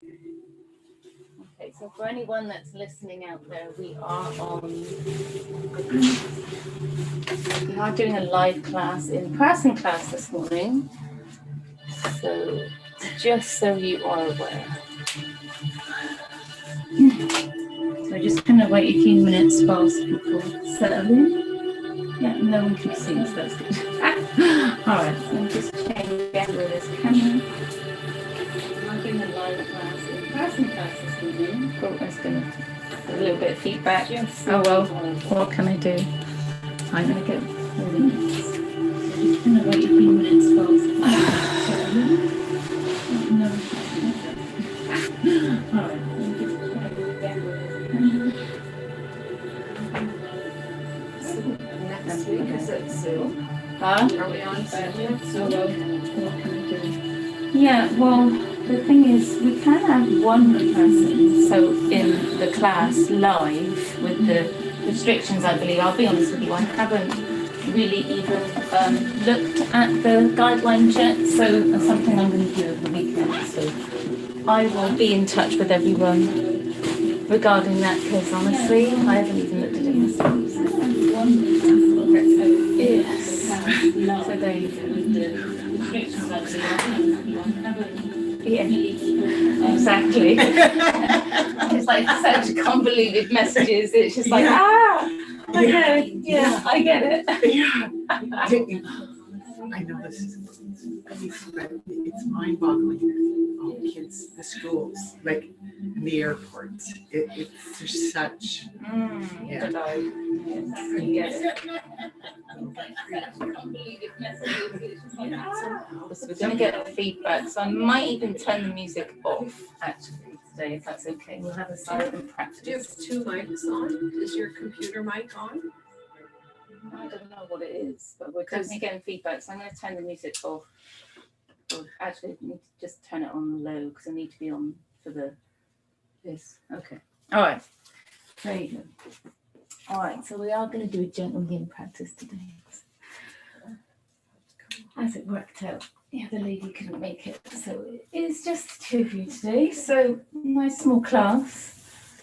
Okay, so for anyone that's listening out there, we are doing a live class, in-person class this morning. So just so you are aware. So we're just going to wait a few minutes whilst people settle in. Yeah, no one can see, so that's good. All right, so I'm just checking again with this camera. I'm doing a live class, in-person class this morning. Oh, that's going to a little bit of feedback. Yes. Oh well, what can I do? I'm going to go 4 minutes. So just going to wait a few minutes whilst settle in. No. All right, I'm just checking again with this camera. Next week, is it Zoom? Huh? Are we on Zoom? Oh, well, what can I do? Yeah, well, the thing is, we can have one person, so in the class live with the restrictions, I believe. I'll be honest with you, I haven't really even looked at the guidelines yet, so that's something I'm going to do over the weekend. So I will be in touch with everyone regarding that, because honestly, I haven't even looked at it myself. Yes. So there you go. Yeah, exactly. It's like such convoluted messages. It's just like, okay, yeah, I get it. I know this is but it's mind-boggling. All the kids, the schools, like in the airports, there's such Yeah. I get it. Convoluted messages. It's just like, So we're going to get feedback, so I might even turn the music off actually today, if that's okay. We'll have a silent practice. Do you have 2 mics on? Is your computer mic on? I don't know what it is, but we're definitely getting feedback, so I'm going to turn the music off. Or actually, I need to just turn it on low because I need to be on for this. Okay. All right. There you go. All right, so we are going to do a gentle yin practice today. As it worked out, the other lady couldn't make it, so it's just the 2 of you today. So nice small class.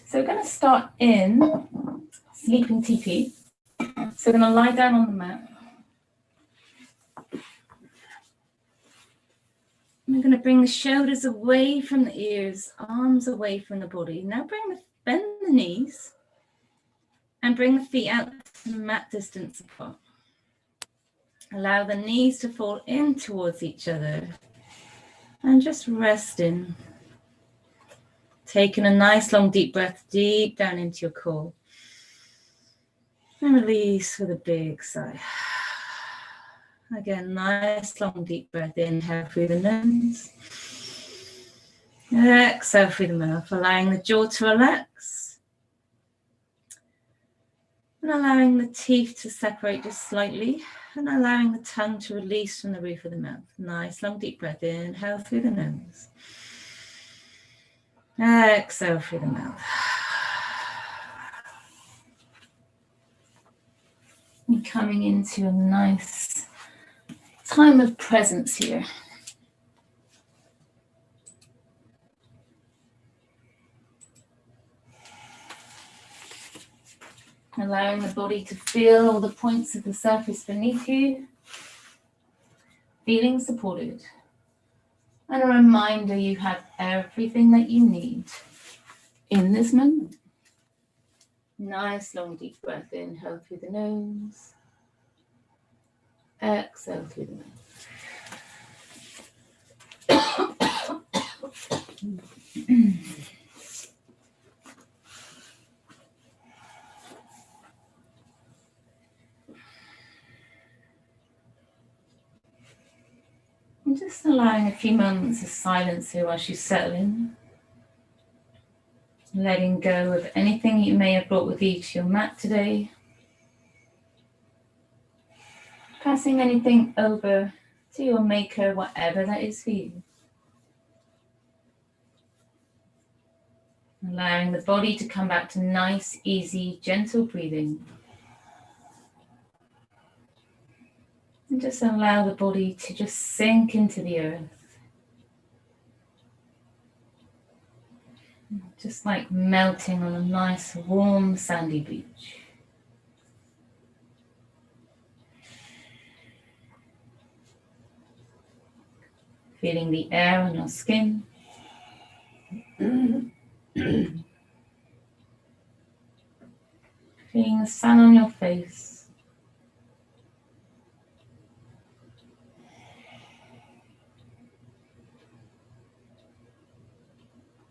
So we're going to start in sleeping teepee. So we're going to lie down on the mat. We're going to bring the shoulders away from the ears, arms away from the body. Now bend the knees and bring the feet out to mat distance apart. Allow the knees to fall in towards each other and just rest in. Taking a nice long deep breath deep down into your core. And release with a big sigh. Again, nice long deep breath. Inhale through the nose. Exhale through the mouth, allowing the jaw to relax. And allowing the teeth to separate just slightly. And allowing the tongue to release from the roof of the mouth. Nice long deep breath. Inhale through the nose. Exhale through the mouth. And coming into a nice time of presence here. Allowing the body to feel all the points of the surface beneath you. Feeling supported. And a reminder you have everything that you need in this moment. Nice long deep breath. Inhale through the nose. Exhale through the mouth. And just allowing a few moments of silence here while you settle in. Letting go of anything you may have brought with you to your mat today. Passing anything over to your maker, whatever that is for you. Allowing the body to come back to nice, easy, gentle breathing. And just allow the body to just sink into the earth. Just like melting on a nice warm sandy beach. Feeling the air on your skin. Feeling the sun on your face.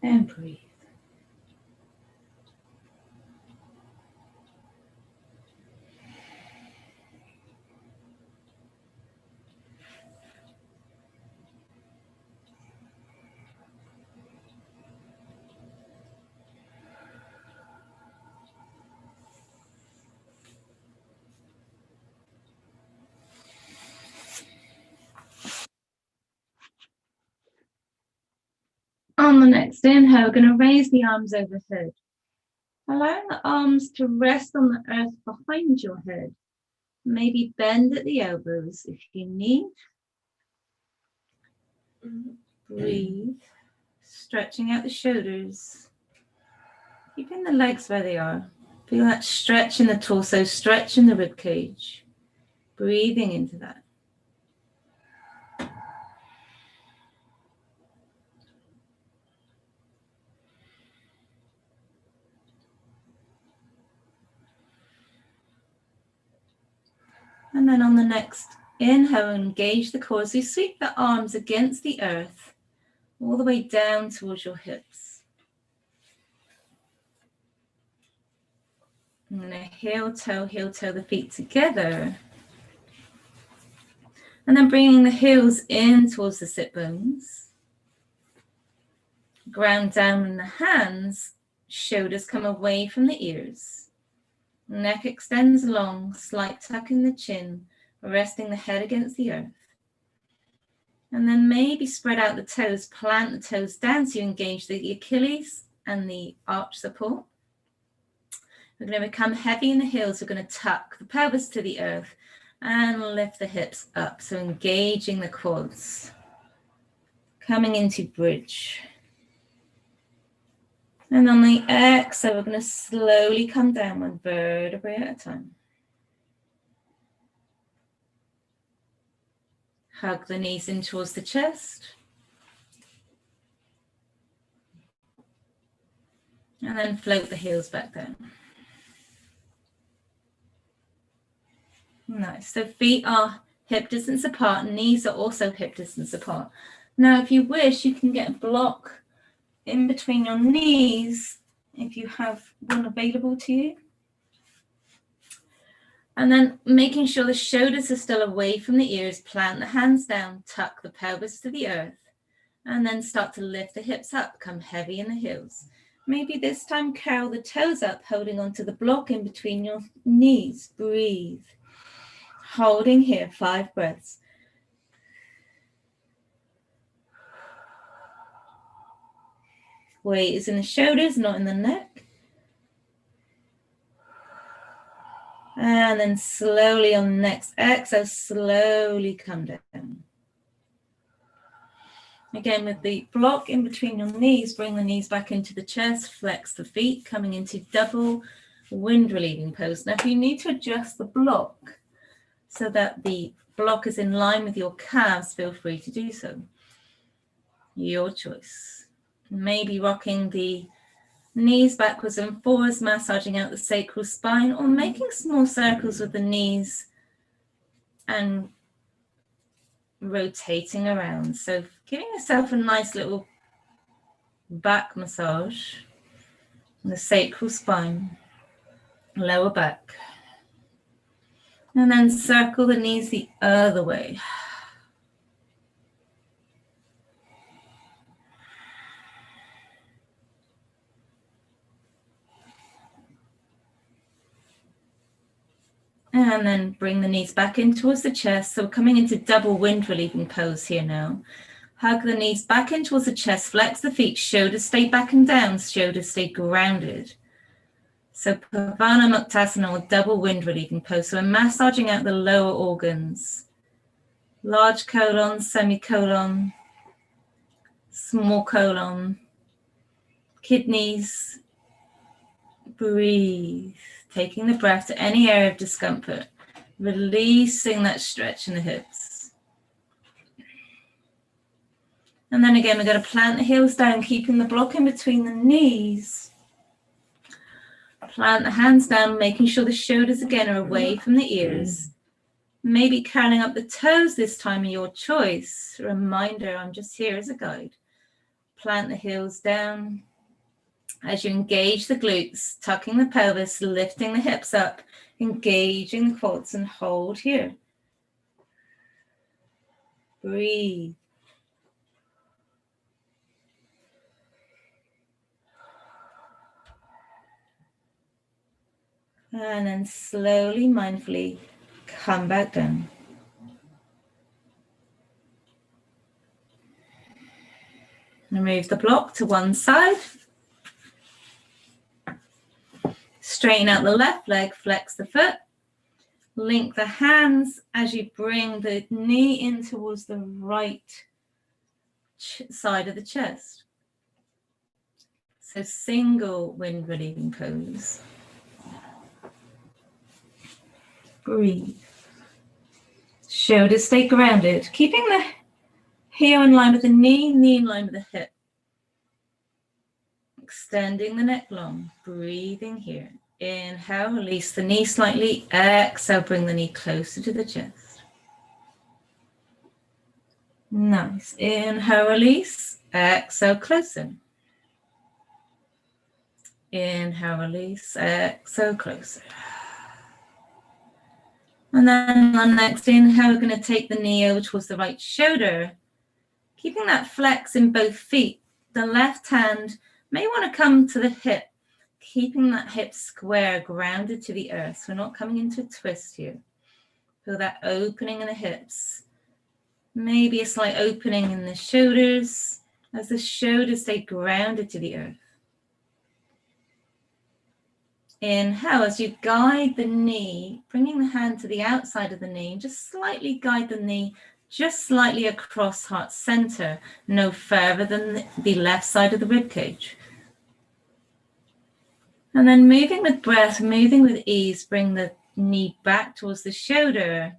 And breathe. On the next inhale, we're going to raise the arms overhead. Allowing the arms to rest on the earth behind your head. Maybe bend at the elbows if you need. Breathe. Stretching out the shoulders. Keeping the legs where they are. Feel that stretch in the torso, stretch in the rib cage. Breathing into that. And then on the next inhale, engage the core as you sweep the arms against the earth, all the way down towards your hips. I'm going to heel toe, the feet together. And then bringing the heels in towards the sit bones. Ground down in the hands, shoulders come away from the ears. Neck extends long, slight tuck in the chin, resting the head against the earth. And then maybe spread out the toes, plant the toes down so you engage the Achilles and the arch support. We're going to become heavy in the heels. We're going to tuck the pelvis to the earth and lift the hips up. So engaging the quads. Coming into bridge. And on the exhale, we're going to slowly come down one vertebrae at a time. Hug the knees in towards the chest. And then float the heels back down. Nice. So feet are hip distance apart, knees are also hip distance apart. Now, if you wish, you can get a block in between your knees if you have one available to you. And then making sure the shoulders are still away from the ears, plant the hands down, tuck the pelvis to the earth, and then start to lift the hips up, come heavy in the heels. Maybe this time curl the toes up, holding onto the block in between your knees. Breathe. Holding here, 5 breaths. Weight is in the shoulders, not in the neck. And then slowly on the next exhale, slowly come down. Again, with the block in between your knees, bring the knees back into the chest, flex the feet, coming into double wind relieving pose. Now, if you need to adjust the block so that the block is in line with your calves, feel free to do so. Your choice. Maybe rocking the knees backwards and forwards, massaging out the sacral spine, or making small circles with the knees and rotating around. So giving yourself a nice little back massage on the sacral spine, lower back. And then circle the knees the other way. And then bring the knees back in towards the chest. So we're coming into double wind relieving pose here now. Hug the knees back in towards the chest, flex the feet, shoulders stay back and down, shoulders stay grounded. So Pavana Muktasana, or double wind relieving pose. So we're massaging out the lower organs. Large colon, semicolon, small colon. kidneys. Breathe, taking the breath to any area of discomfort, releasing that stretch in the hips. And then again, we're going to plant the heels down, keeping the block in between the knees. Plant the hands down, making sure the shoulders again are away from the ears. Maybe curling up the toes this time of your choice. Reminder, I'm just here as a guide. Plant the heels down. As you engage the glutes, tucking the pelvis, lifting the hips up, engaging the quads, and hold here. Breathe. And then slowly, mindfully come back down. Remove the block to one side. Straighten out the left leg, flex the foot. Link the hands as you bring the knee in towards the right side of the chest. So single wind relieving pose. Breathe. Shoulders stay grounded, keeping the heel in line with the knee in line with the hip. Extending the neck long, breathing here. Inhale, release the knee slightly. Exhale, bring the knee closer to the chest. Nice. Inhale, release. Exhale, closer. Inhale, release. Exhale, closer. And then on next inhale, we're going to take the knee over towards the right shoulder, keeping that flex in both feet. The left hand may want to come to the hip, keeping that hip square, grounded to the earth. So we're not coming into a twist here. Feel that opening in the hips. Maybe a slight opening in the shoulders as the shoulders stay grounded to the earth. Inhale, as you guide the knee, bringing the hand to the outside of the knee, just slightly guide the knee, just slightly across heart center, no further than the left side of the rib cage. And then moving with breath, moving with ease, bring the knee back towards the shoulder.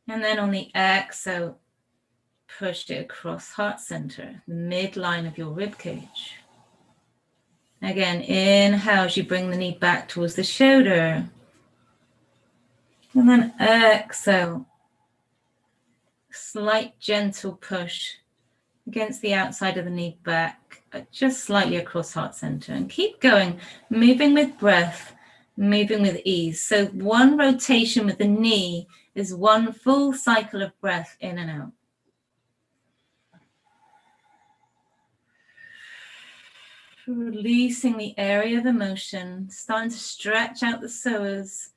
And then on the exhale, push it across heart center, the midline of your rib cage. Again, inhale as you bring the knee back towards the shoulder. And then exhale, slight gentle push against the outside of the knee back, just slightly across heart center. And keep going, moving with breath, moving with ease. So one rotation with the knee is one full cycle of breath in and out. Releasing the area of emotion, starting to stretch out the psoas,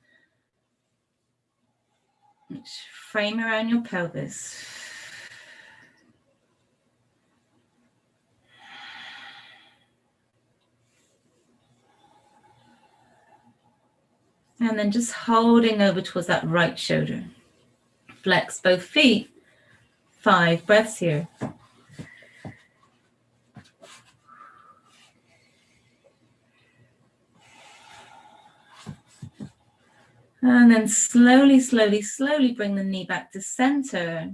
frame around your pelvis. And then just holding over towards that right shoulder. Flex both feet. 5 breaths here. And then slowly, slowly, slowly bring the knee back to center.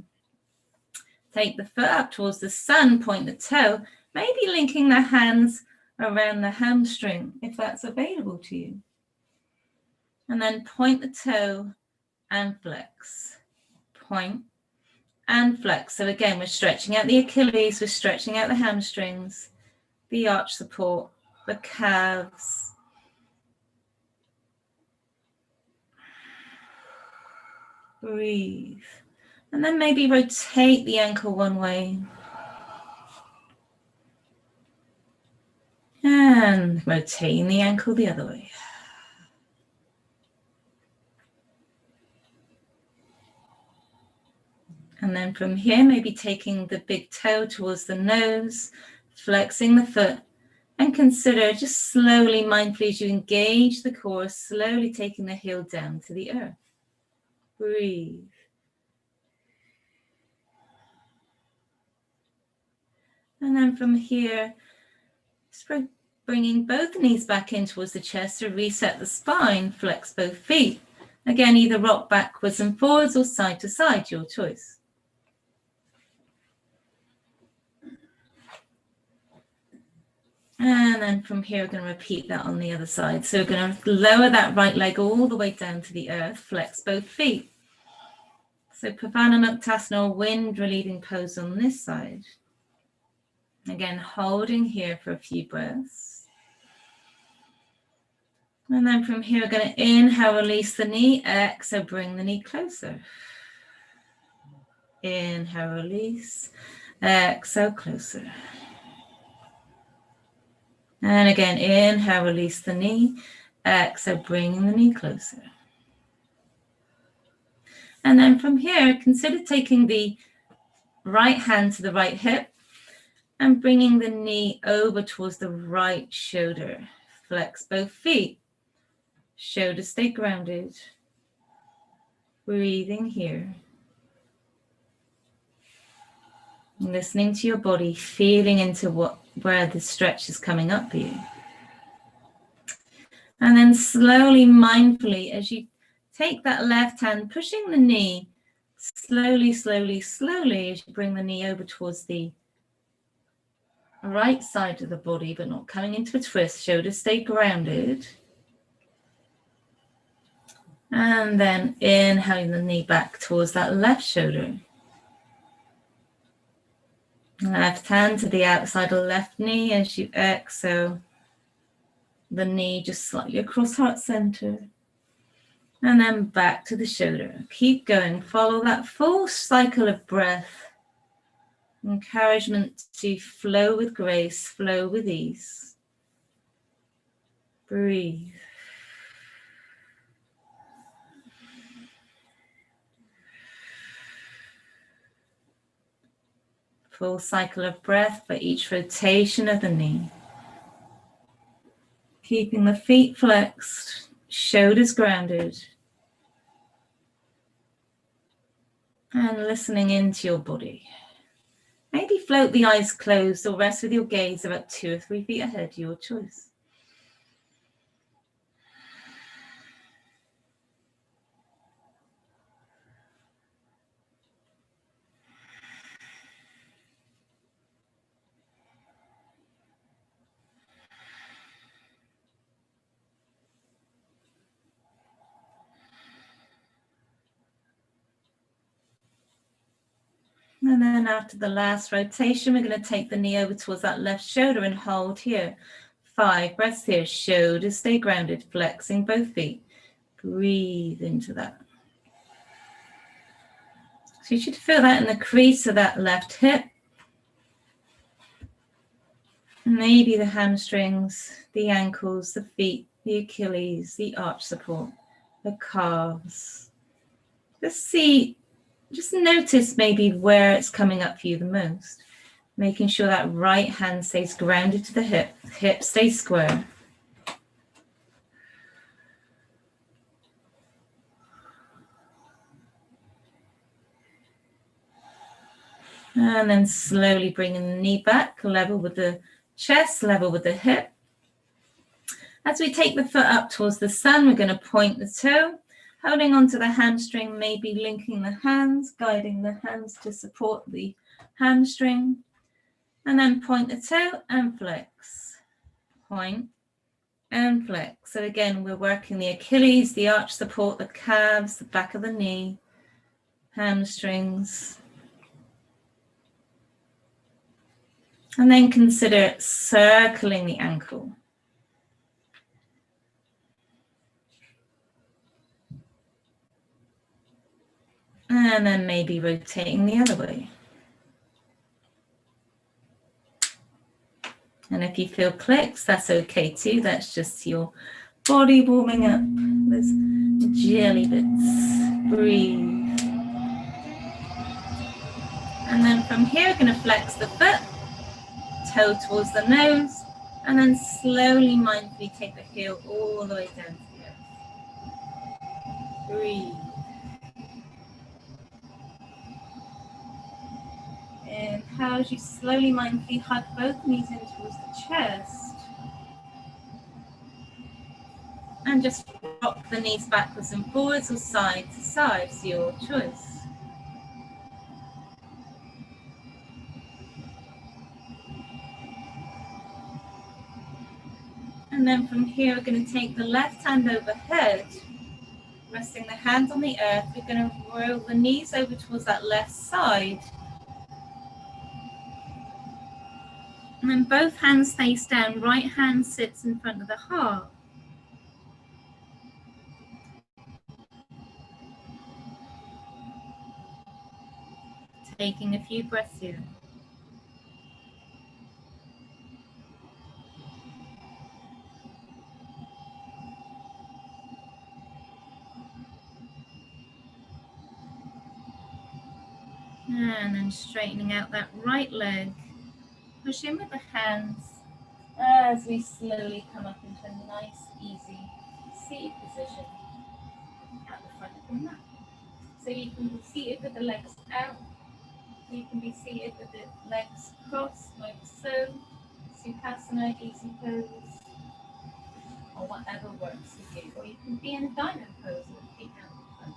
Take the foot up towards the sun, point the toe, maybe linking the hands around the hamstring if that's available to you. And then point the toe and flex. Point and flex. So again, we're stretching out the Achilles, we're stretching out the hamstrings, the arch support, the calves. Breathe. And then maybe rotate the ankle one way. And rotating the ankle the other way. And then from here, maybe taking the big toe towards the nose, flexing the foot, and consider just slowly, mindfully, as you engage the core, slowly taking the heel down to the earth. Breathe. And then from here, bringing both knees back in towards the chest to reset the spine, flex both feet. Again, either rock backwards and forwards or side to side, your choice. And then from here, we're going to repeat that on the other side. So we're going to lower that right leg all the way down to the earth, flex both feet. So Pavanamuktasana, or wind relieving pose on this side. Again, holding here for a few breaths. And then from here, we're going to inhale, release the knee, exhale, bring the knee closer. Inhale, release, exhale, closer. And again, inhale, release the knee, exhale, bringing the knee closer. And then from here, consider taking the right hand to the right hip and bringing the knee over towards the right shoulder. Flex both feet. Shoulders stay grounded. Breathing here. Listening to your body, feeling into where the stretch is coming up for you. And then slowly, mindfully, as you take that left hand, pushing the knee, slowly, slowly, slowly, as you bring the knee over towards the right side of the body, but not coming into a twist. Shoulders stay grounded. And then inhaling the knee back towards that left shoulder. Left hand to the outside of the left knee as you exhale. The knee just slightly across heart center. And then back to the shoulder. Keep going. Follow that full cycle of breath. Encouragement to flow with grace, flow with ease. Breathe. Full cycle of breath for each rotation of the knee. Keeping the feet flexed, shoulders grounded. And listening into your body. Maybe float the eyes closed or rest with your gaze about 2 or 3 feet ahead, your choice. And then after the last rotation, we're going to take the knee over towards that left shoulder and hold here. 5 breaths here. Shoulders stay grounded, flexing both feet. Breathe into that. So you should feel that in the crease of that left hip. Maybe the hamstrings, the ankles, the feet, the Achilles, the arch support, the calves. Just notice maybe where it's coming up for you the most. Making sure that right hand stays grounded to the hip stays square. And then slowly bringing the knee back, level with the chest, level with the hip. As we take the foot up towards the sun, we're going to point the toe, holding onto the hamstring, maybe linking the hands, guiding the hands to support the hamstring. And then point the toe and flex. Point and flex. So again, we're working the Achilles, the arch support, the calves, the back of the knee, hamstrings. And then consider circling the ankle. And then maybe rotating the other way. And if you feel clicks, that's okay too. That's just your body warming up. Those jelly bits. Breathe. And then from here, we're going to flex the foot, toe towards the nose, and then slowly, mindfully take the heel all the way down to the earth. Breathe. Inhale as you slowly mindfully hug both knees in towards the chest. And just rock the knees backwards and forwards or side to side, it's your choice. And then from here, we're going to take the left hand overhead, resting the hands on the earth. We're going to roll the knees over towards that left side. And then both hands face down, right hand sits in front of the heart. Taking a few breaths here. And then straightening out that right leg. Push in with the hands as we slowly come up into a nice, easy seated position at the front of the mat. So you can be seated with the legs out. You can be seated with the legs crossed like so. Sukhasana, easy pose, or whatever works for you. Or you can be in a diamond pose with feet out in front.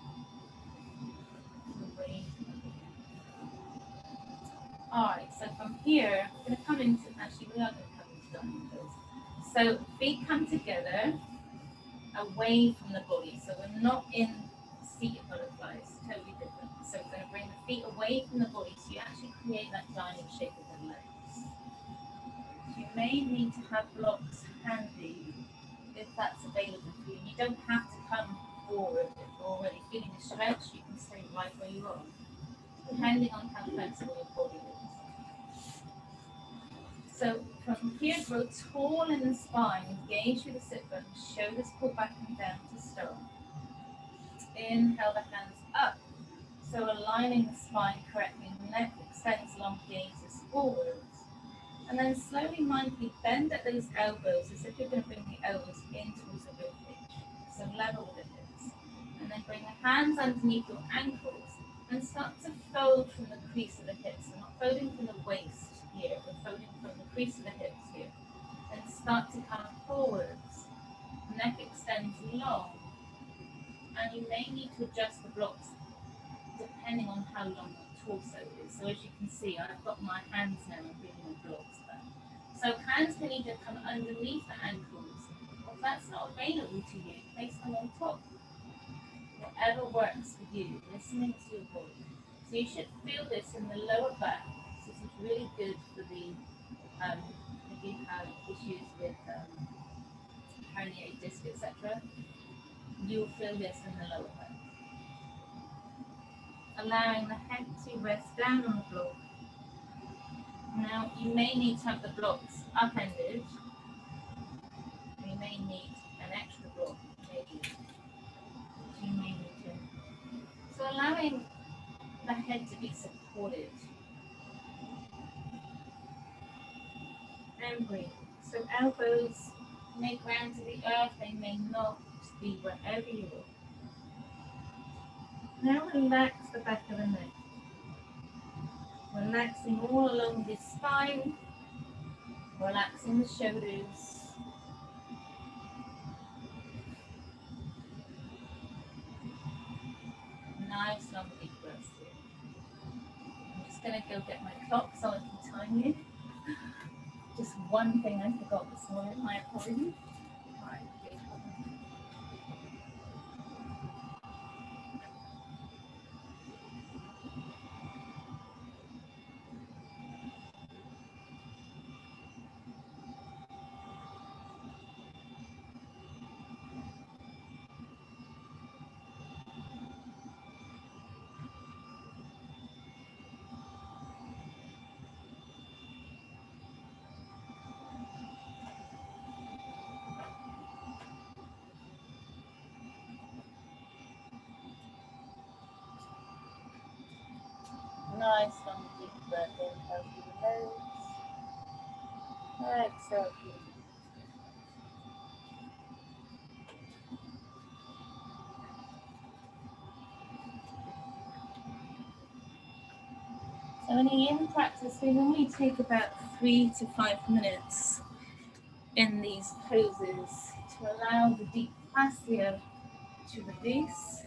Alright, so from here, we're going to come into, actually we are going to come into diamond pose. So feet come together away from the body. So we're not in seated butterflies, totally different. So we're going to bring the feet away from the body so you actually create that diamond shape with the legs. You may need to have blocks handy if that's available for you. You don't have to come forward if you're already feeling a stretch. You can stay right where you are, depending on how flexible your body is. So from here, grow tall in the spine, engage with the sit bones, shoulders pull back and down to start. Inhale the hands up. So aligning the spine correctly, neck extends, long gazes forwards. And then slowly, mindfully bend at those elbows as if you're going to bring the elbows in towards the rib cage. So level with the hips. And then bring the hands underneath your ankles and start to fold from the crease of the hips. So not folding from the waist here, but folding from the crease of the hips here. And start to come forwards. Neck extends long. And you may need to adjust the blocks depending on how long your torso is. So as you can see, I've got my hands now and bringing my blocks back. So hands can either come underneath the ankles, or if that's not available to you, place them on top. Whatever works for you, listening to your body. So you should feel this in the lower back. This is really good for the, if you have issues with herniated disc, etc. You'll feel this in the lower back. Allowing the head to rest down on the block. Now, you may need to have the blocks upended. You may need an extra block, maybe. You may need to. So allowing the head to be supported. And breathe. So elbows may ground to the earth, they may not be wherever you are. Now relax the back of the neck. Relaxing all along the spine. Relaxing the shoulders. Nice long deep breaths here. I'm just going to go get my clock so I can time you. Just one thing I forgot this morning, my apologies. Right, okay. Nice long deep breath in through the nose. Exhale through the mouth. So Only in practice, we normally take about 3 to 5 minutes in these poses to allow the deep fascia to release.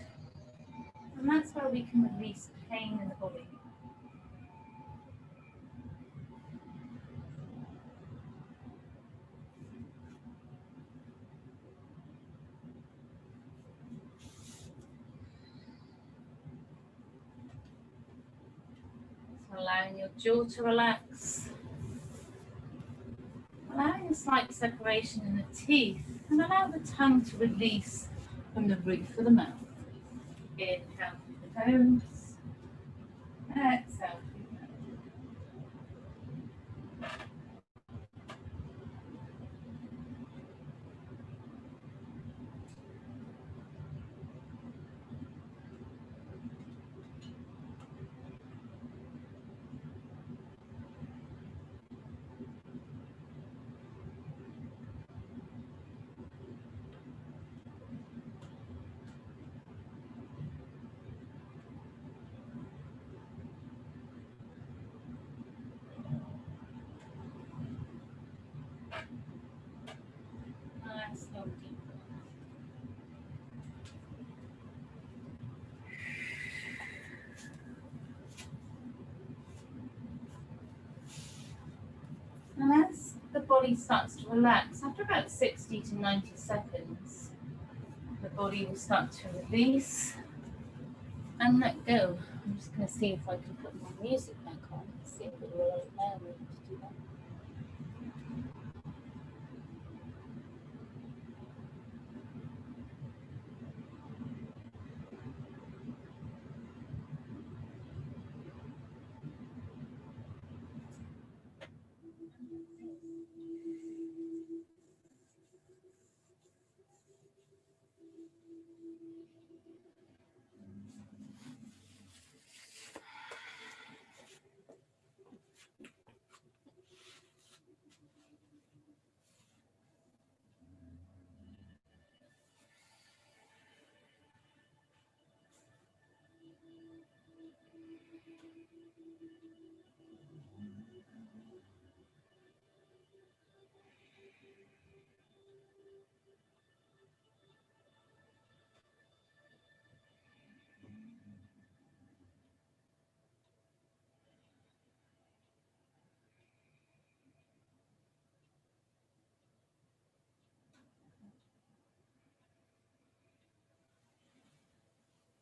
And that's where we can release pain in the body. So allowing your jaw to relax. Allowing a slight separation in the teeth, and allow the tongue to release from the roof of the mouth. Inhale through the nose, exhale through the mouth. Nice, slow, deep breath. And as the body starts to relax, after about 60 to 90 seconds, the body will start to release and let go. I'm just going to see if I can put my music back on, see if it will allow me to do that.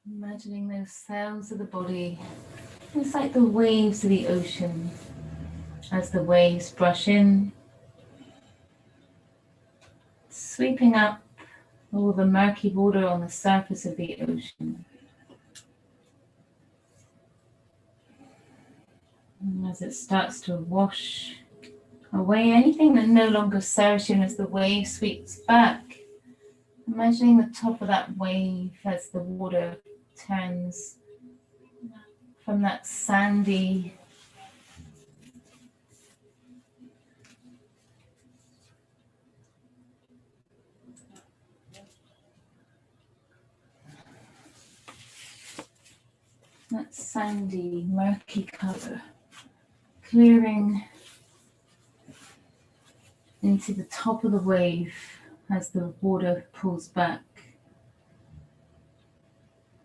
Imagining those cells of the body, it's like the waves of the ocean. As the waves brush in, sweeping up all the murky water on the surface of the ocean. And as it starts to wash away anything that no longer serves you, and as the wave sweeps back, imagining the top of that wave as the water turns from that sandy murky color, clearing into the top of the wave as the water pulls back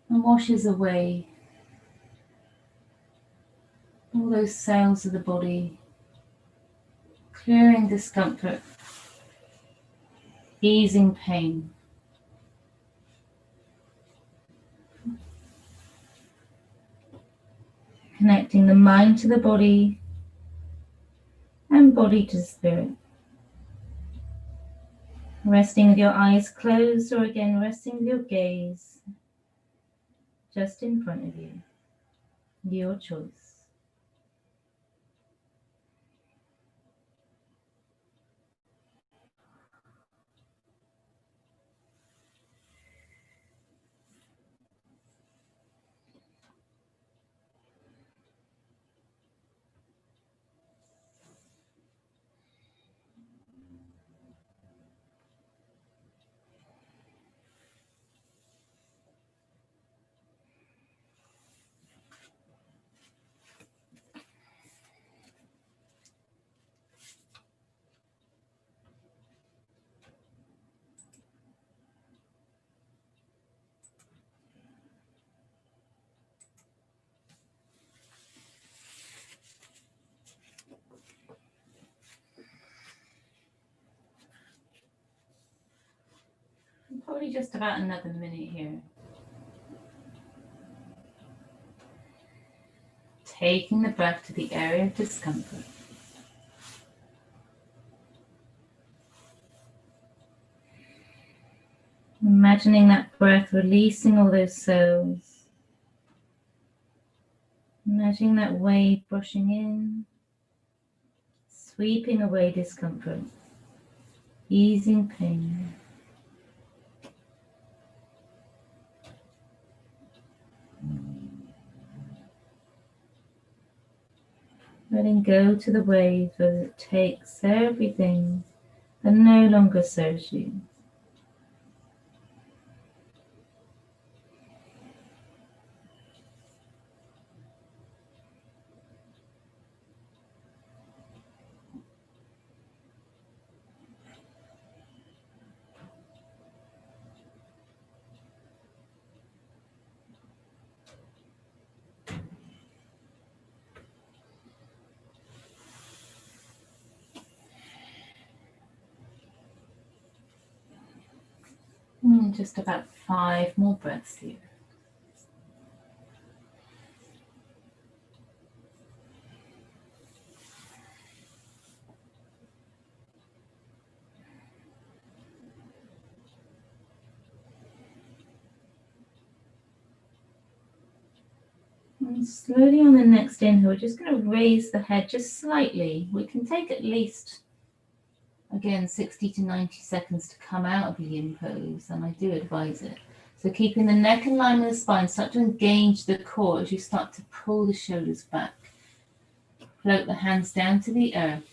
and washes away all those cells of the body, clearing discomfort, easing pain. Connecting the mind to the body and body to spirit. Resting with your eyes closed, or again resting with your gaze just in front of you. Your choice. probably just about another minute here. Taking the breath to the area of discomfort. Imagining that breath releasing all those cells. Imagining that wave brushing in, sweeping away discomfort, easing pain. Letting go to the wave as it takes everything that no longer serves you. And just about 5 more breaths here. And slowly on the next inhale, we're just going to raise the head just slightly. We can take at least, again, 60 to 90 seconds to come out of the yin pose, and I do advise it. So keeping the neck in line with the spine, start to engage the core as you start to pull the shoulders back. Float the hands down to the earth.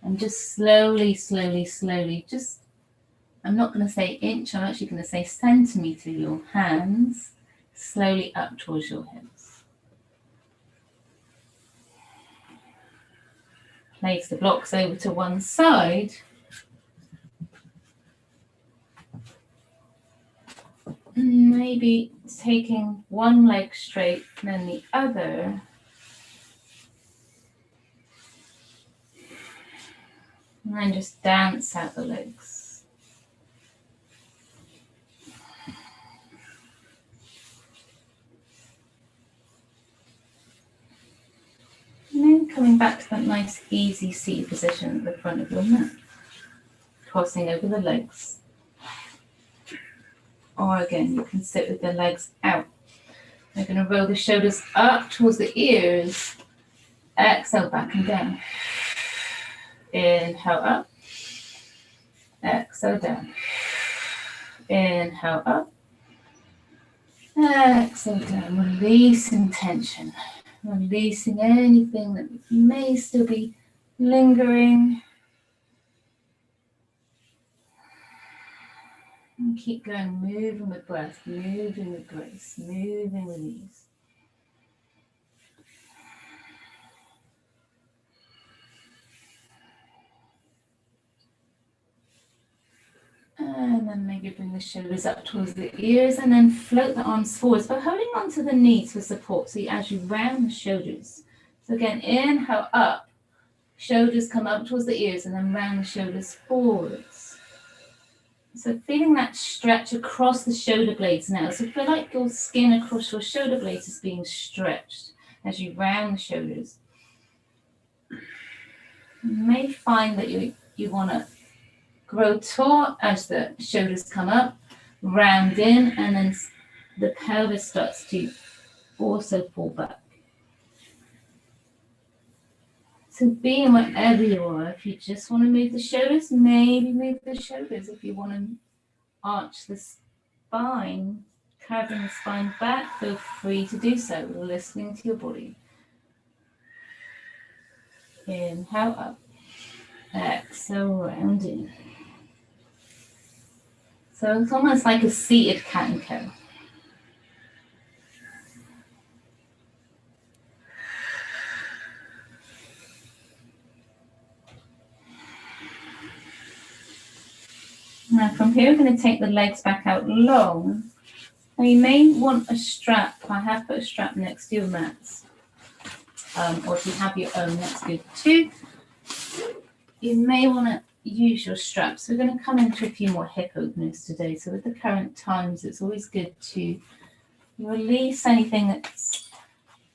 And just slowly, slowly, slowly, just, I'm not going to say inch, I'm actually going to say centimeter your hands slowly up towards your hips. Place the blocks over to one side. Maybe taking one leg straight, then the other. And then just dance out the legs. And then coming back to that nice easy seated position at the front of your mat. Crossing over the legs. Or again, you can sit with the legs out. We're going to roll the shoulders up towards the ears. Exhale back and down. Inhale up. Exhale down. Inhale up. Exhale down. Releasing tension. Releasing anything that may still be lingering. And keep going, moving with breath, moving with grace, moving with ease. And then maybe bring the shoulders up towards the ears and then float the arms forwards, but holding onto the knees for support. So as you round the shoulders. So again, inhale up, shoulders come up towards the ears and then round the shoulders forwards. So feeling that stretch across the shoulder blades now. So feel like your skin across your shoulder blades is being stretched as you round the shoulders. You may find that you want to grow tall as the shoulders come up, round in, and then the pelvis starts to also fall back. So being wherever you are, if you just want to move the shoulders, maybe move the shoulders. If you want to arch the spine, curving the spine back, feel free to do so, listening to your body. Inhale up, exhale round in. So it's almost like a seated cat and cow. Now from here, we're going to take the legs back out long. Now you may want a strap. I have put a strap next to your mats. Or if you have your own, that's good too. You may want to use your straps. We're going to come into a few more hip openers today. So with the current times, it's always good to release anything that's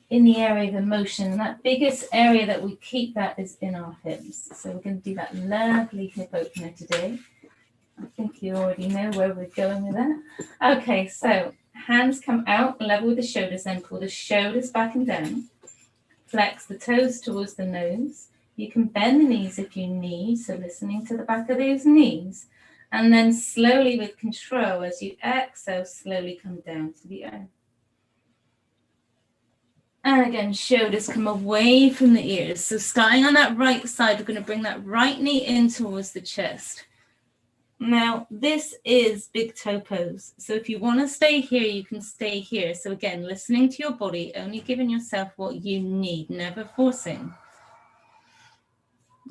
in the area of emotion. And that biggest area that we keep that is in our hips. So we're going to do that lovely hip opener today. I think you already know where we're going with that. Okay, so hands come out, level with the shoulders, then pull the shoulders back and down. Flex the toes towards the nose. You can bend the knees if you need, so listening to the back of those knees. And then slowly with control, as you exhale, slowly come down to the earth. And again, shoulders come away from the ears. So starting on that right side, we're going to bring that right knee in towards the chest. Now, this is big toe pose. So if you want to stay here, you can stay here. So again, listening to your body, only giving yourself what you need, never forcing.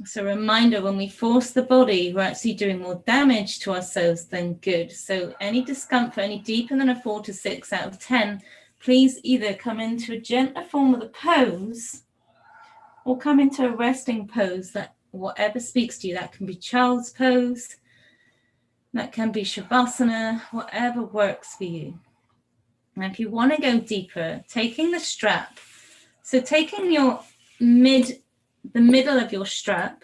So reminder, when we force the body, we're actually doing more damage to ourselves than good. So any discomfort, any deeper than a 4 to 6 out of 10, please either come into a gentler form of the pose or come into a resting pose that whatever speaks to you. That can be child's pose. That can be Shavasana, whatever works for you. Now, if you want to go deeper, taking the strap, so taking your the middle of your strap,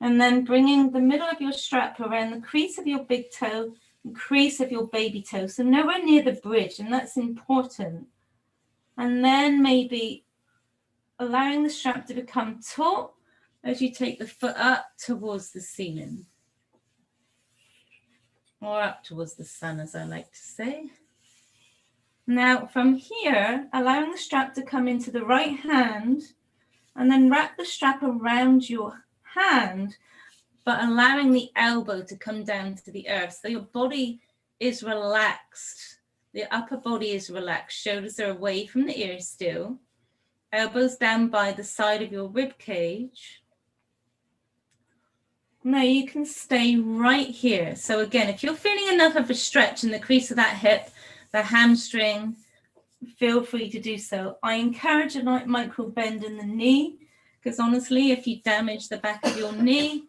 and then bringing the middle of your strap around the crease of your big toe and crease of your baby toe, so nowhere near the bridge, and that's important. And then maybe allowing the strap to become taut as you take the foot up towards the ceiling. Or up towards the sun, as I like to say. Now, from here, allowing the strap to come into the right hand, and then wrap the strap around your hand, but allowing the elbow to come down to the earth. So your body is relaxed. The upper body is relaxed. Shoulders are away from the ears still. Elbows down by the side of your rib cage. Now you can stay right here. So again, if you're feeling enough of a stretch in the crease of that hip, the hamstring, feel free to do so. I encourage a micro bend in the knee, because honestly, if you damage the back of your knee,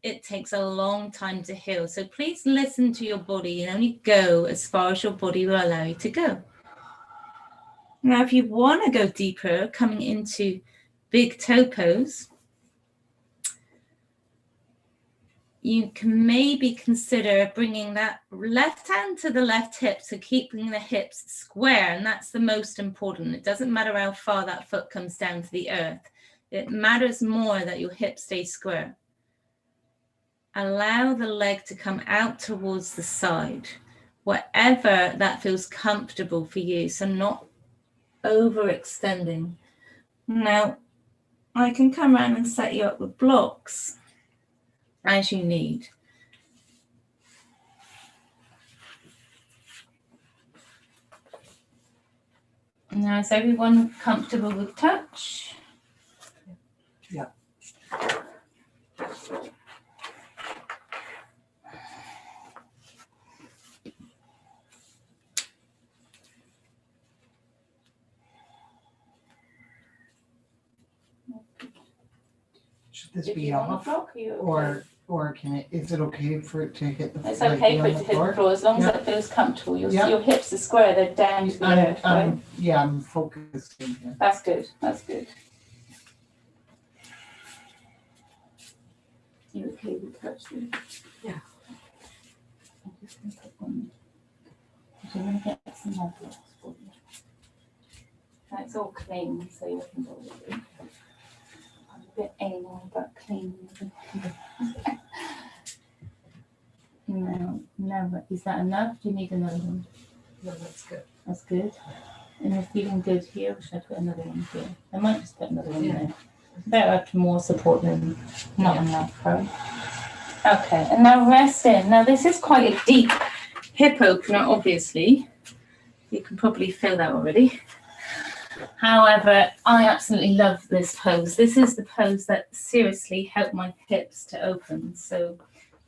it takes a long time to heal. So please listen to your body and only go as far as your body will allow you to go. Now, if you want to go deeper, coming into big toe pose, you can maybe consider bringing that left hand to the left hip, so keeping the hips square, and that's the most important. It doesn't matter how far that foot comes down to the earth. It matters more that your hips stay square. Allow the leg to come out towards the side, wherever that feels comfortable for you, so not overextending. Now, I can come around and set you up with blocks as you need. Now, is everyone comfortable with touch? Yeah. Should this be off, or can it? Is it okay for it to hit the? It's okay for it to hit the floor as long as it feels comfortable. Your hips are square; they're down to the earth, right? Yeah, I'm focusing here. That's good. That's good. You okay with touch there? Yeah. I'm just going to put one. I'm going to get some more blocks for you. Now it's all clean, so you can go with it. I'm a bit anal about clean. No, but is that enough? Do you need another one? No, that's good. That's good. And you're feeling good here, or should I put another one here? I might just put another one there. Better have more support than not enough, right? Okay, and now rest in. Now this is quite a deep hip opener, obviously. You can probably feel that already. However, I absolutely love this pose. This is the pose that seriously helped my hips to open. So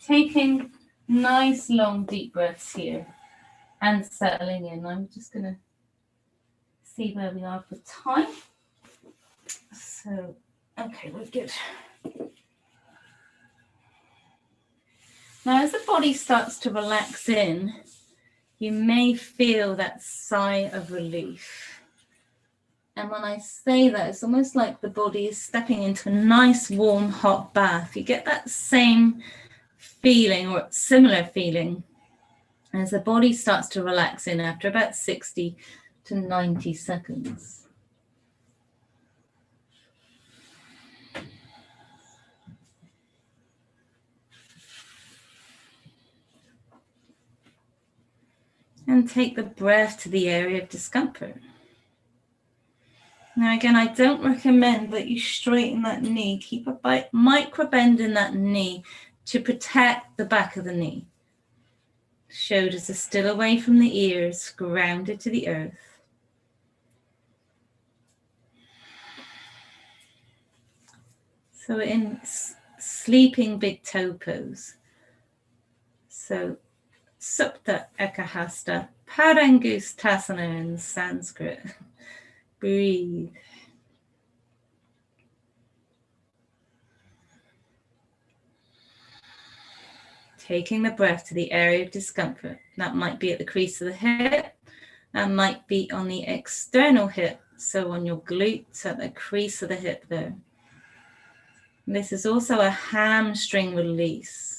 taking nice long deep breaths here and settling in. I'm just going to see where we are for time. So, okay, we're good. Now, as the body starts to relax in, you may feel that sigh of relief. And when I say that, it's almost like the body is stepping into a nice, warm, hot bath. You get that same feeling or similar feeling as the body starts to relax in after about 60 to 90 seconds. And take the breath to the area of discomfort. Now again, I don't recommend that you straighten that knee. Keep a micro bend in that knee to protect the back of the knee. Shoulders are still away from the ears, grounded to the earth. So in sleeping big toe pose. So Supta Ekahasta, Padangusthasana in Sanskrit. Breathe. Taking the breath to the area of discomfort. That might be at the crease of the hip. That might be on the external hip. So on your glutes at the crease of the hip there. This is also a hamstring release.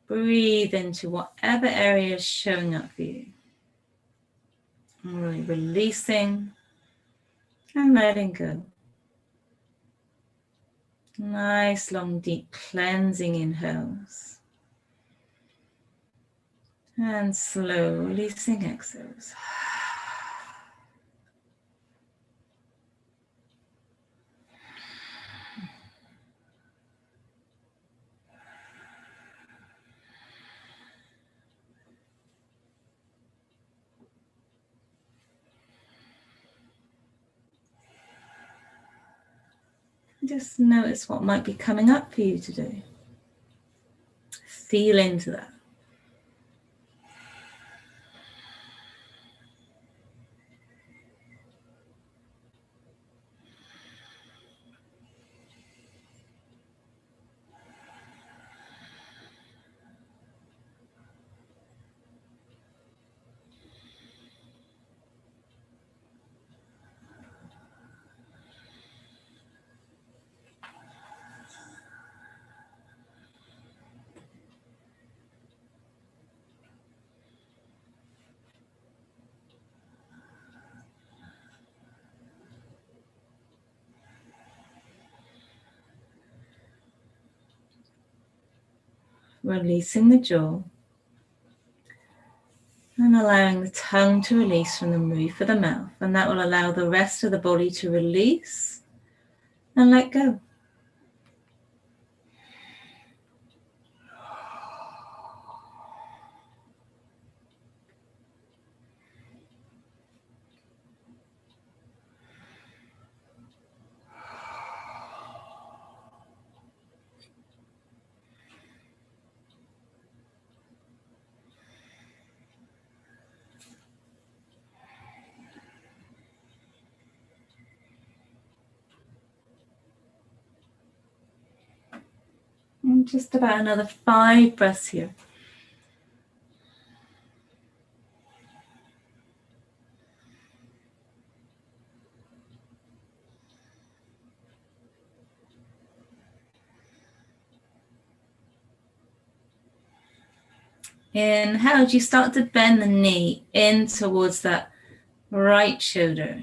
Breathe into whatever area is showing up for you. And really releasing and letting go. Nice, long, deep cleansing inhales. And slow releasing exhales. Just notice what might be coming up for you today. Feel into that. Releasing the jaw and allowing the tongue to release from the roof of the mouth, and that will allow the rest of the body to release and let go. And just about another 5 breaths here. Inhale, as you start to bend the knee in towards that right shoulder.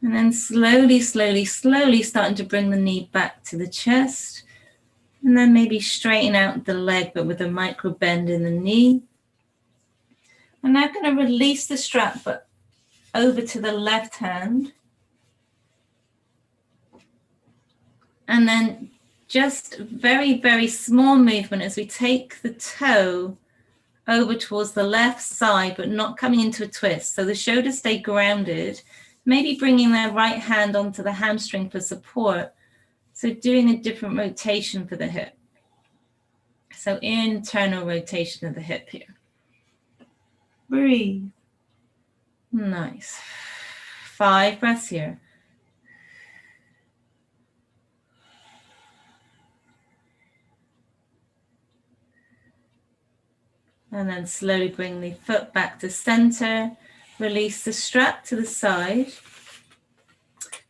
And then slowly, slowly, slowly starting to bring the knee back to the chest. And then maybe straighten out the leg, but with a micro bend in the knee. I'm now going to release the strap, but over to the left hand. And then just very, very small movement as we take the toe over towards the left side, but not coming into a twist. So the shoulders stay grounded, maybe bringing their right hand onto the hamstring for support. So doing a different rotation for the hip. So internal rotation of the hip here. Breathe. Nice. 5 breaths here. And then slowly bring the foot back to center. Release the strap to the side.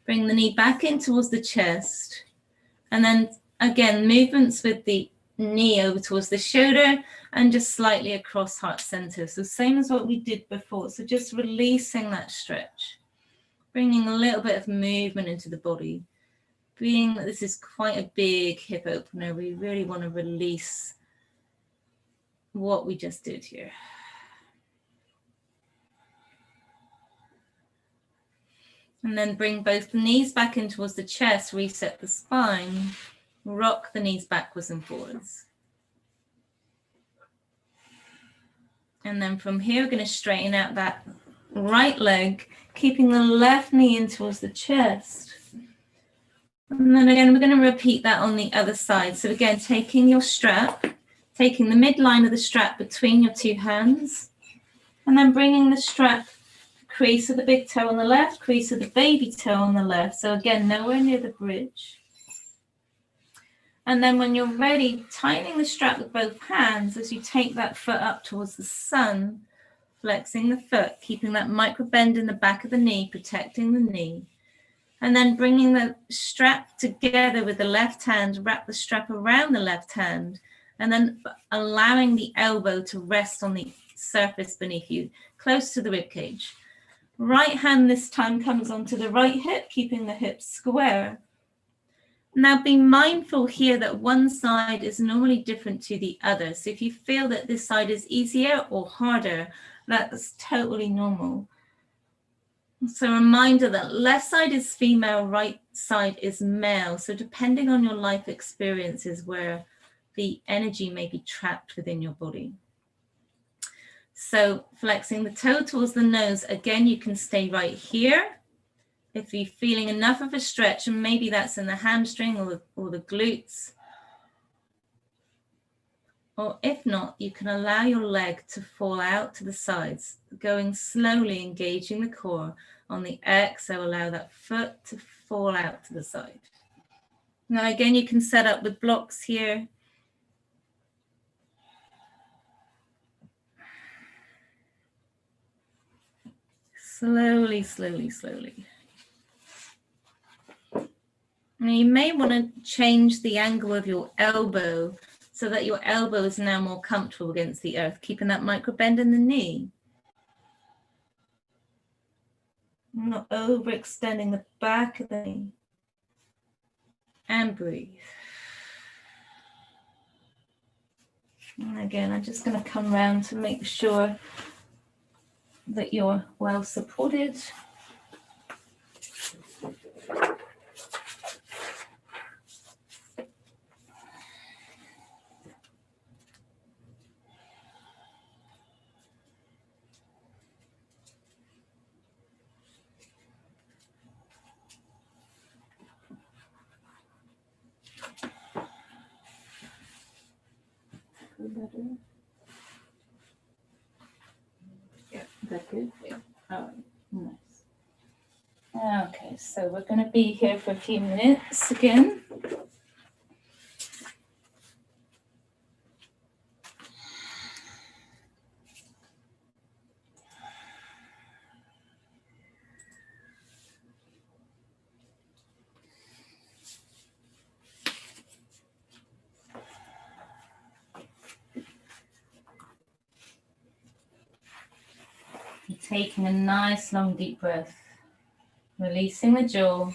Bring the knee back in towards the chest. And then again, movements with the knee over towards the shoulder and just slightly across heart center. So same as what we did before. So just releasing that stretch. Bringing a little bit of movement into the body. Being that this is quite a big hip opener, we really want to release what we just did here. And then bring both the knees back in towards the chest, reset the spine, rock the knees backwards and forwards. And then from here, we're going to straighten out that right leg, keeping the left knee in towards the chest. And then again, we're going to repeat that on the other side. So again, taking your strap, taking the midline of the strap between your two hands, and then bringing the strap crease of the big toe on the left, crease of the baby toe on the left. So again, nowhere near the bridge. And then when you're ready, tightening the strap with both hands as you take that foot up towards the sun, flexing the foot, keeping that micro bend in the back of the knee, protecting the knee. And then bringing the strap together with the left hand, wrap the strap around the left hand, and then allowing the elbow to rest on the surface beneath you, close to the rib cage. Right hand this time comes onto the right hip, keeping the hips square. Now be mindful here that one side is normally different to the other. So if you feel that this side is easier or harder, that's totally normal. So a reminder that left side is female, right side is male. So depending on your life experiences where the energy may be trapped within your body. So flexing the toe towards the nose, again, you can stay right here. If you're feeling enough of a stretch, and maybe that's in the hamstring or the glutes. Or if not, you can allow your leg to fall out to the sides, going slowly, engaging the core. On the exhale, allow that foot to fall out to the side. Now again, you can set up with blocks here. Slowly, slowly, slowly. Now you may want to change the angle of your elbow so that your elbow is now more comfortable against the earth, keeping that micro bend in the knee. Not overextending the back of the knee. And breathe. And again, I'm just going to come around to make sure that you're well supported. Better. Yeah, is that good? Yeah. All right, nice. Okay, so we're going to be here for a few minutes again. Taking a nice long deep breath, releasing the jaw,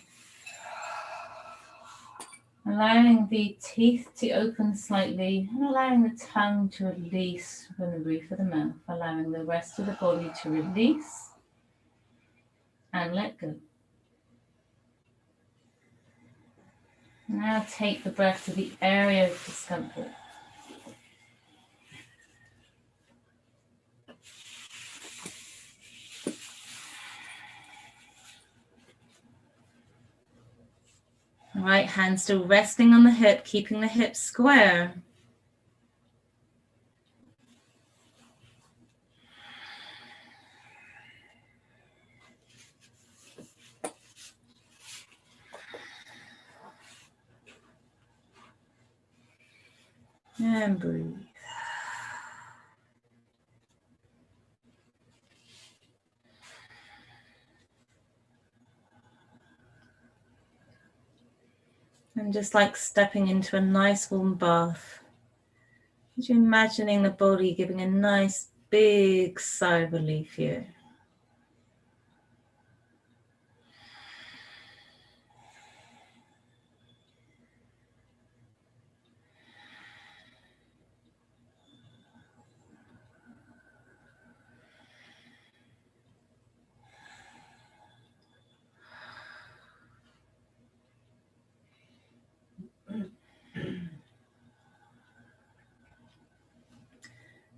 allowing the teeth to open slightly and allowing the tongue to release from the roof of the mouth, allowing the rest of the body to release and let go. Now take the breath to the area of discomfort. Right hand still resting on the hip, keeping the hip square. And breathe. just like stepping into a nice warm bath, you're imagining the body giving a nice big sigh of relief here.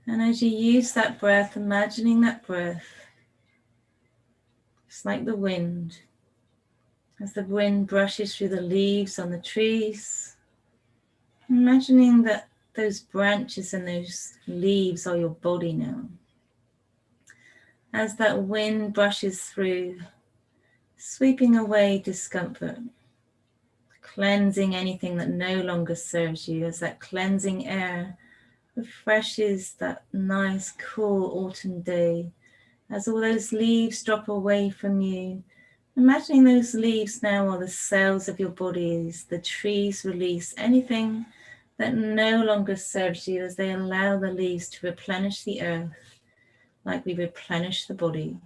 And as you use that breath, imagining that breath, it's like the wind. As the wind brushes through the leaves on the trees, imagining that those branches and those leaves are your body now. As that wind brushes through, sweeping away discomfort, cleansing anything that no longer serves you, as that cleansing air refreshes that nice, cool autumn day, as all those leaves drop away from you. Imagining those leaves now are the cells of your bodies. The trees release anything that no longer serves you as they allow the leaves to replenish the earth like we replenish the body.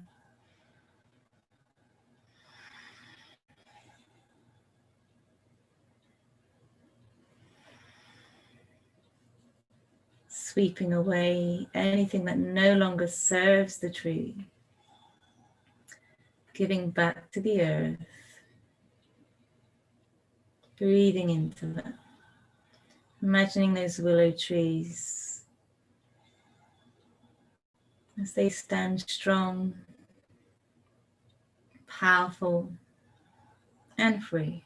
Sweeping away anything that no longer serves the tree. Giving back to the earth. Breathing into that. Imagining those willow trees as they stand strong, powerful, and free.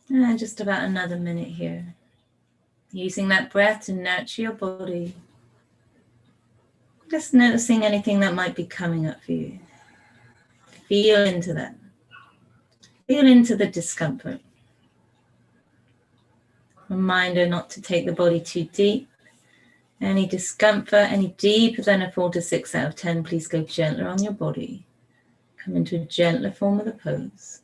And just about another minute here. Using that breath to nurture your body. Just noticing anything that might be coming up for you. Feel into that. Feel into the discomfort. Reminder not to take the body too deep. Any discomfort, any deeper than a 4 to 6 out of 10, please go gentler on your body. Come into a gentler form of the pose.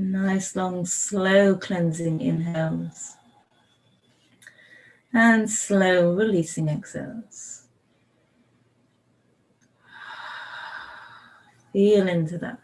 Nice, long, slow cleansing inhales. And slow releasing exhales. Feel into that.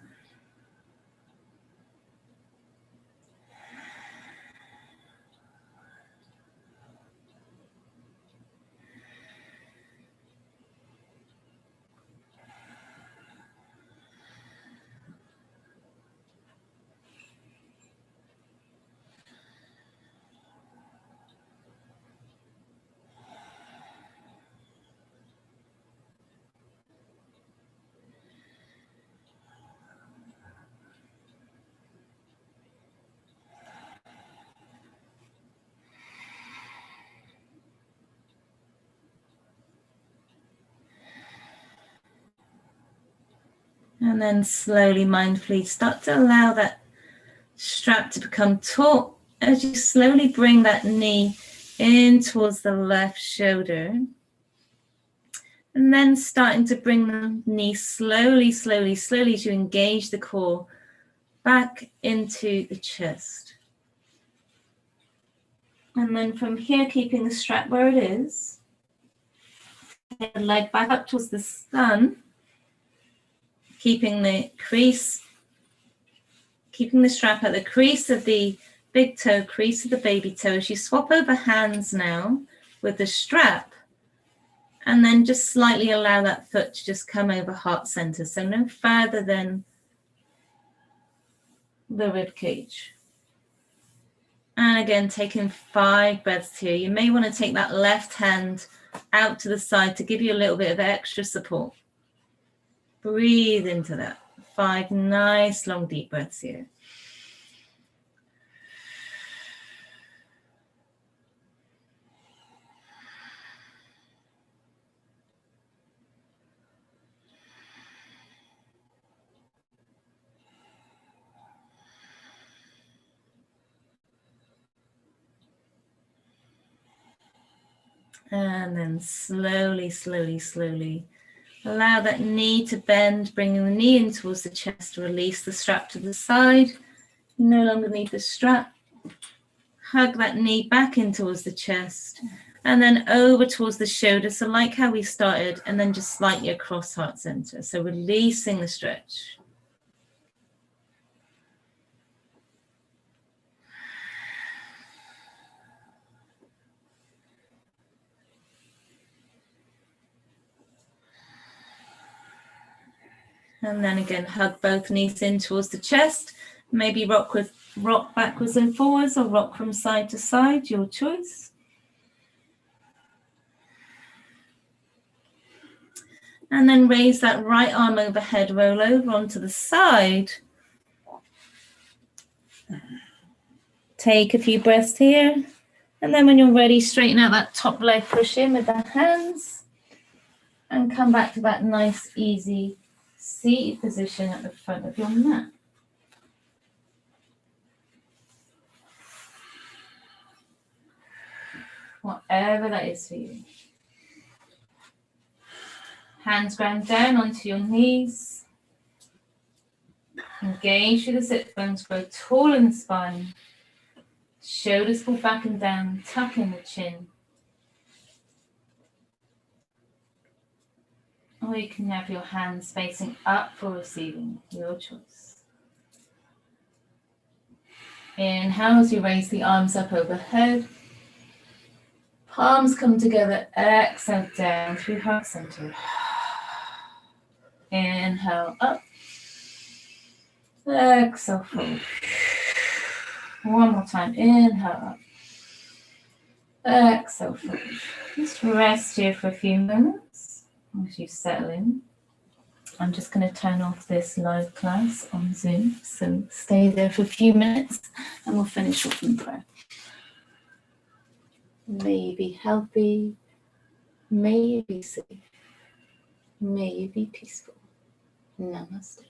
And then slowly, mindfully start to allow that strap to become taut as you slowly bring that knee in towards the left shoulder. And then starting to bring the knee slowly, slowly, slowly as you engage the core back into the chest. And then from here, keeping the strap where it is. Take the leg back up towards the sun. Keeping the strap at the crease of the big toe, crease of the baby toe. As you swap over hands now with the strap, and then just slightly allow that foot to just come over heart center. So no further than the rib cage. And again, taking 5 breaths here. You may want to take that left hand out to the side to give you a little bit of extra support. Breathe into that. 5 nice, long, deep breaths here. And then slowly, slowly, slowly allow that knee to bend, bringing the knee in towards the chest. Release the strap to the side. You no longer need the strap. Hug that knee back in towards the chest and then over towards the shoulder. So like how we started, and then just slightly across heart center. So releasing the stretch. And then again, hug both knees in towards the chest. Maybe rock backwards and forwards, or rock from side to side, your choice. And then raise that right arm overhead, roll over onto the side. Take a few breaths here. And then when you're ready, straighten out that top leg, push in with the hands. And come back to that nice, easy seated position at the front of your mat. Whatever that is for you. Hands ground down onto your knees. Engage through the sit bones, grow tall in the spine. Shoulders pull back and down, tuck in the chin. Or you can have your hands facing up for receiving, your choice. Inhale as you raise the arms up overhead. Palms come together, exhale down through heart center. Inhale up. Exhale forward. One more time. Inhale up. Exhale forward. Just rest here for a few minutes as you settle in. I'm just going to turn off this live class on Zoom. So stay there for a few minutes and we'll finish off in prayer. May you be healthy. May you be safe. May you be peaceful. Namaste.